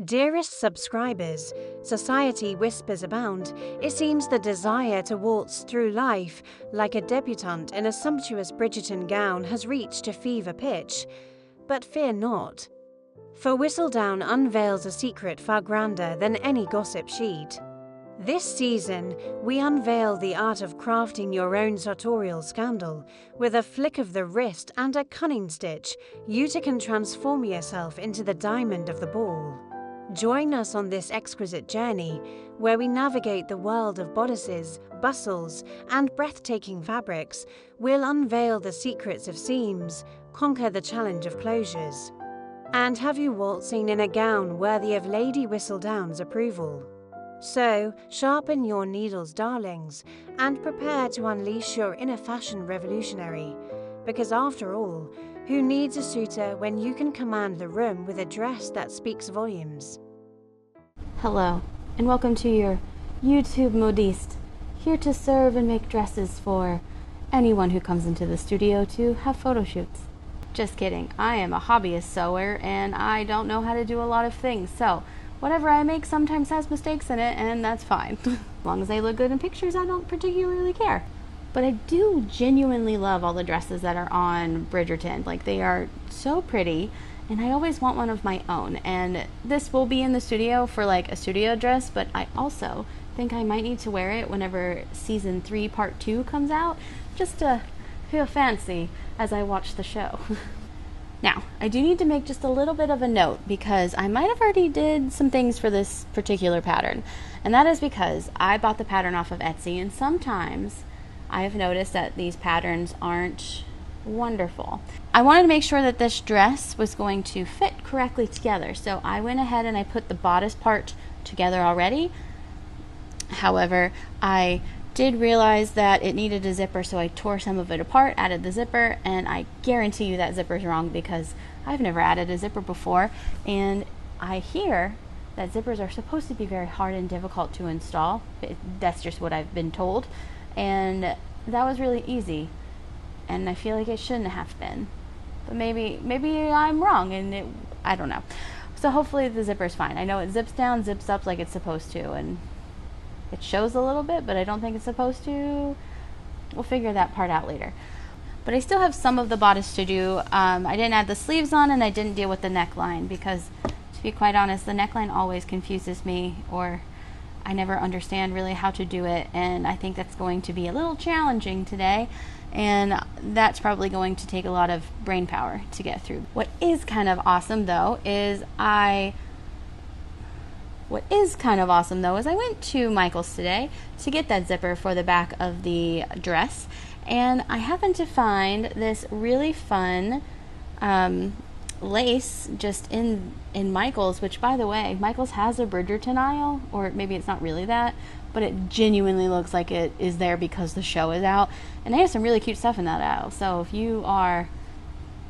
Dearest subscribers, society whispers abound. It seems the desire to waltz through life like a debutante in a sumptuous Bridgerton gown has reached a fever pitch. But fear not, for Whistledown unveils a secret far grander than any gossip sheet. This season, we unveil the art of crafting your own sartorial scandal. With a flick of the wrist and a cunning stitch, you too can transform yourself into the diamond of the ball. Join us on this exquisite journey, where we navigate the world of bodices, bustles, and breathtaking fabrics. We'll unveil the secrets of seams, conquer the challenge of closures, and have you waltzing in a gown worthy of Lady Whistledown's approval. So, sharpen your needles, darlings, and prepare to unleash your inner fashion revolutionary. Because after all, who needs a suitor when you can command the room with a dress that speaks volumes? Hello, and welcome to your YouTube modiste, here to serve and make dresses for anyone who comes into the studio to have photo shoots. Just kidding, I am a hobbyist sewer and I don't know how to do a lot of things, so whatever I make sometimes has mistakes in it, and that's fine. As long as they look good in pictures, I don't particularly care. But I do genuinely love all the dresses that are on Bridgerton. Like, they are so pretty, and I always want one of my own. And this will be in the studio for like a studio dress, but I also think I might need to wear it whenever season 3 part 2 comes out, just to feel fancy as I watch the show. Now, I do need to make just a little bit of a note, because I might have already did some things for this particular pattern. And that is because I bought the pattern off of Etsy, and sometimes I have noticed that these patterns aren't wonderful. I wanted to make sure that this dress was going to fit correctly together, so I went ahead and I put the bodice part together already. However, I did realize that it needed a zipper, so I tore some of it apart, added the zipper, and I guarantee you that zipper is wrong, because I've never added a zipper before, and I hear that zippers are supposed to be very hard and difficult to install. That's just what I've been told, and that was really easy, and I feel like it shouldn't have been, but maybe I'm wrong, and I don't know. So hopefully the zipper's fine. I know it zips down, zips up like it's supposed to, and it shows a little bit, but I don't think it's supposed to. We'll figure that part out later. But I still have some of the bodice to do. I didn't add the sleeves on, and I didn't deal with the neckline, because to be quite honest, the neckline always confuses me, or I never understand really how to do it, and I think that's going to be a little challenging today, and that's probably going to take a lot of brain power to get through. What is kind of awesome though is I went to Michael's today to get that zipper for the back of the dress, and I happened to find this really fun lace just in Michael's, which, by the way, Michael's has a Bridgerton aisle, or maybe it's not really that, but it genuinely looks like it is there because the show is out, and they have some really cute stuff in that aisle. So if you are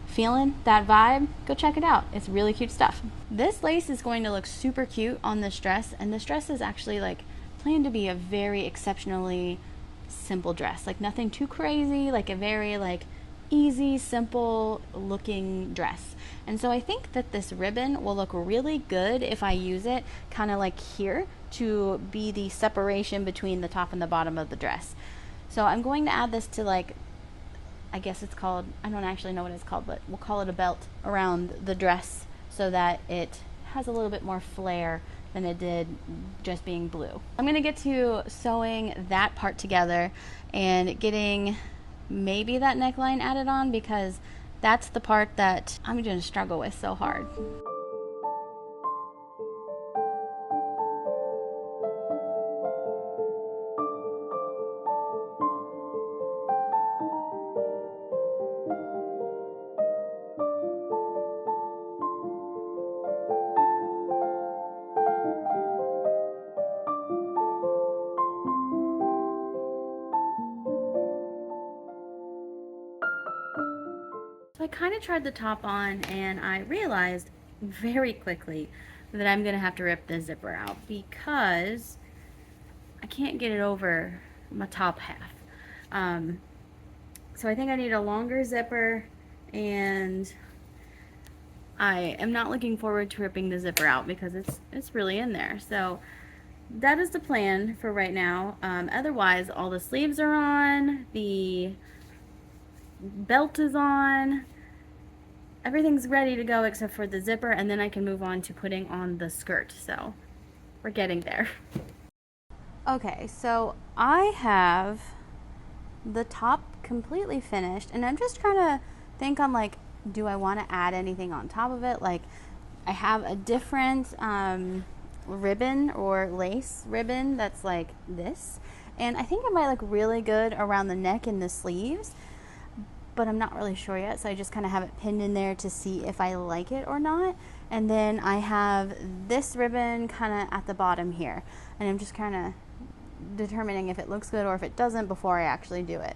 feeling that vibe, go check it out. It's really cute stuff. This lace is going to look super cute on this dress, and this dress is actually like planned to be a very exceptionally simple dress, like nothing too crazy, like a very like easy, simple looking dress. And so I think that this ribbon will look really good if I use it kind of like here to be the separation between the top and the bottom of the dress. So I'm going to add this to, like, I guess it's called, I don't actually know what it's called, but we'll call it a belt around the dress, so that it has a little bit more flair than it did just being blue. I'm going to get to sewing that part together and getting maybe that neckline added on, because that's the part that I'm going to struggle with so hard. So I kind of tried the top on, and I realized very quickly that I'm gonna have to rip the zipper out, because I can't get it over my top half. So I think I need a longer zipper, and I am not looking forward to ripping the zipper out because it's really in there. So that is the plan for right now. Otherwise, all the sleeves are on, the belt is on, everything's ready to go except for the zipper, and then I can move on to putting on the skirt. So we're getting there. Okay, so I have the top completely finished, and I'm just trying to think on like, do I want to add anything on top of it? Like, I have a different ribbon or lace ribbon that's like this, and I think it might look really good around the neck and the sleeves, but I'm not really sure yet, so I just kind of have it pinned in there to see if I like it or not. And then I have this ribbon kind of at the bottom here, and I'm just kind of determining if it looks good or if it doesn't before I actually do it.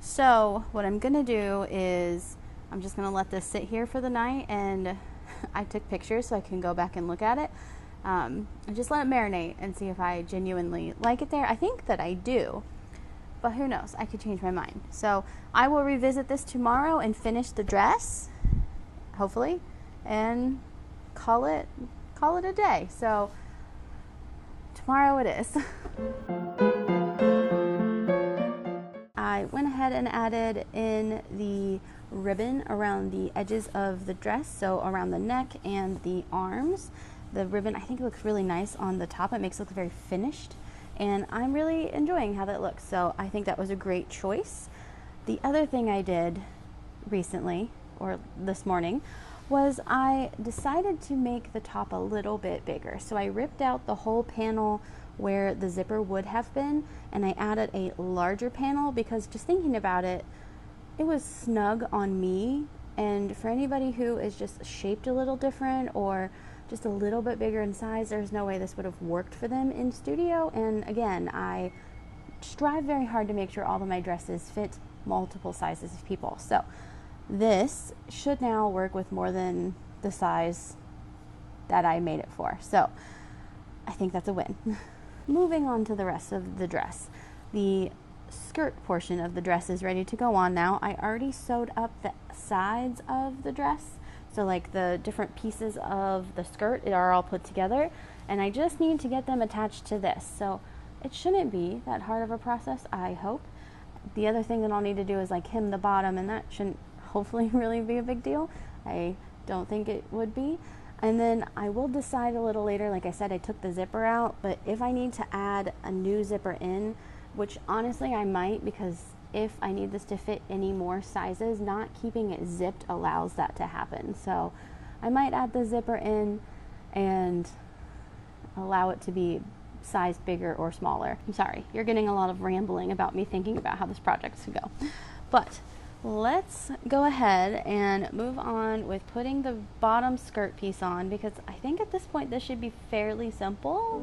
So what I'm gonna do is I'm just gonna let this sit here for the night, and I took pictures so I can go back and look at it and just let it marinate and see if I genuinely like it there. I think that I do, but who knows, I could change my mind. So I will revisit this tomorrow and finish the dress, hopefully, and call it a day. So tomorrow it is. I went ahead and added in the ribbon around the edges of the dress, so around the neck and the arms. The ribbon, I think it looks really nice on the top. It makes it look very finished, and I'm really enjoying how that looks, so I think that was a great choice. The other thing I did recently, or this morning, was I decided to make the top a little bit bigger. So I ripped out the whole panel where the zipper would have been, and I added a larger panel because, just thinking about it, it was snug on me, and for anybody who is just shaped a little different or just a little bit bigger in size, there's no way this would have worked for them in studio. And again, I strive very hard to make sure all of my dresses fit multiple sizes of people. So this should now work with more than the size that I made it for. So I think that's a win. Moving on to the rest of the dress. The skirt portion of the dress is ready to go on now. I already sewed up the sides of the dress. So like the different pieces of the skirt are all put together, and I just need to get them attached to this. So it shouldn't be that hard of a process, I hope. The other thing that I'll need to do is like hem the bottom, and that shouldn't hopefully really be a big deal. I don't think it would be. And then I will decide a little later. Like I said, I took the zipper out, but if I need to add a new zipper in, which honestly I might, because if I need this to fit any more sizes, not keeping it zipped allows that to happen. So I might add the zipper in and allow it to be sized bigger or smaller. I'm sorry, you're getting a lot of rambling about me thinking about how this project should go. But let's go ahead and move on with putting the bottom skirt piece on, because I think at this point this should be fairly simple.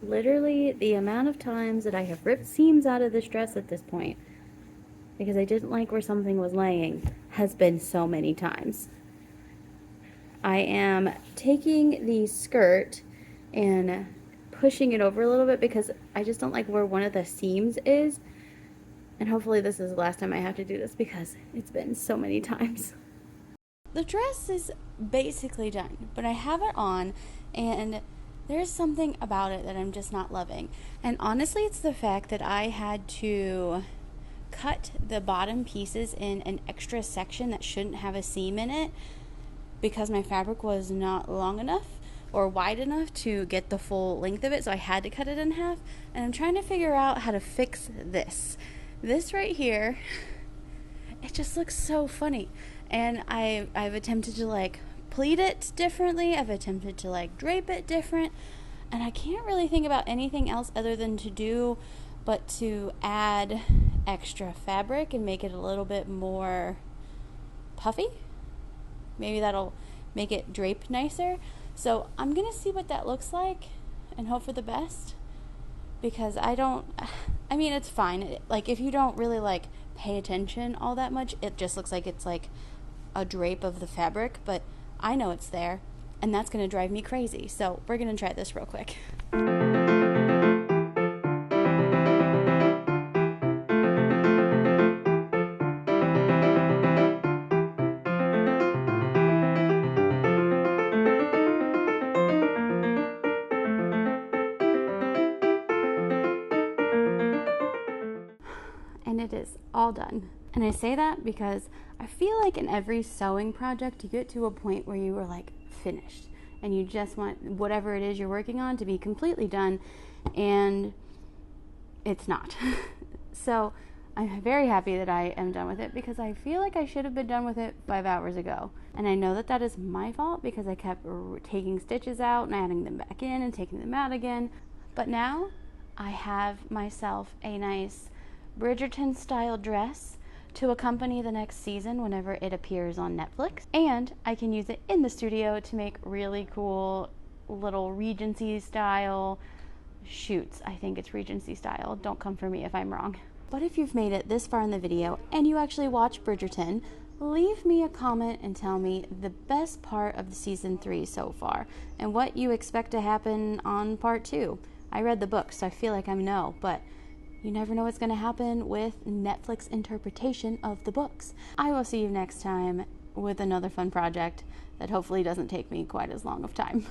Literally the amount of times that I have ripped seams out of this dress at this point because I didn't like where something was laying has been so many times. I am taking the skirt and pushing it over a little bit because I just don't like where one of the seams is, and hopefully this is the last time I have to do this because it's been so many times. The dress is basically done, but I have it on, and there's something about it that I'm just not loving. And honestly, it's the fact that I had to cut the bottom pieces in an extra section that shouldn't have a seam in it because my fabric was not long enough or wide enough to get the full length of it, so I had to cut it in half. And I'm trying to figure out how to fix this. This right here, it just looks so funny. And I've attempted to like pleat it differently. I've attempted to like drape it different, and I can't really think about anything else other than to add extra fabric and make it a little bit more puffy. Maybe that'll make it drape nicer. So I'm gonna see what that looks like and hope for the best, because I mean, it's fine. Like, if you don't really like pay attention all that much, it just looks like it's like a drape of the fabric, but I know it's there. and that's going to drive me crazy. So we're going to try this real quick. And it is all done. And I say that because I feel like in every sewing project, you get to a point where you are like finished and you just want whatever it is you're working on to be completely done, and it's not. So I'm very happy that I am done with it, because I feel like I should have been done with it 5 hours ago. And I know that that is my fault, because I kept taking stitches out and adding them back in and taking them out again. But now I have myself a nice Bridgerton style dress to accompany the next season whenever it appears on Netflix, and I can use it in the studio to make really cool little Regency style shoots. I think it's Regency style. Don't come for me if I'm wrong. But if you've made it this far in the video and you actually watch Bridgerton, leave me a comment and tell me the best part of the season 3 so far and what you expect to happen on part 2. I read the book, so I feel like I know, but you never know what's going to happen with Netflix interpretation of the books. I will see you next time with another fun project that hopefully doesn't take me quite as long of time.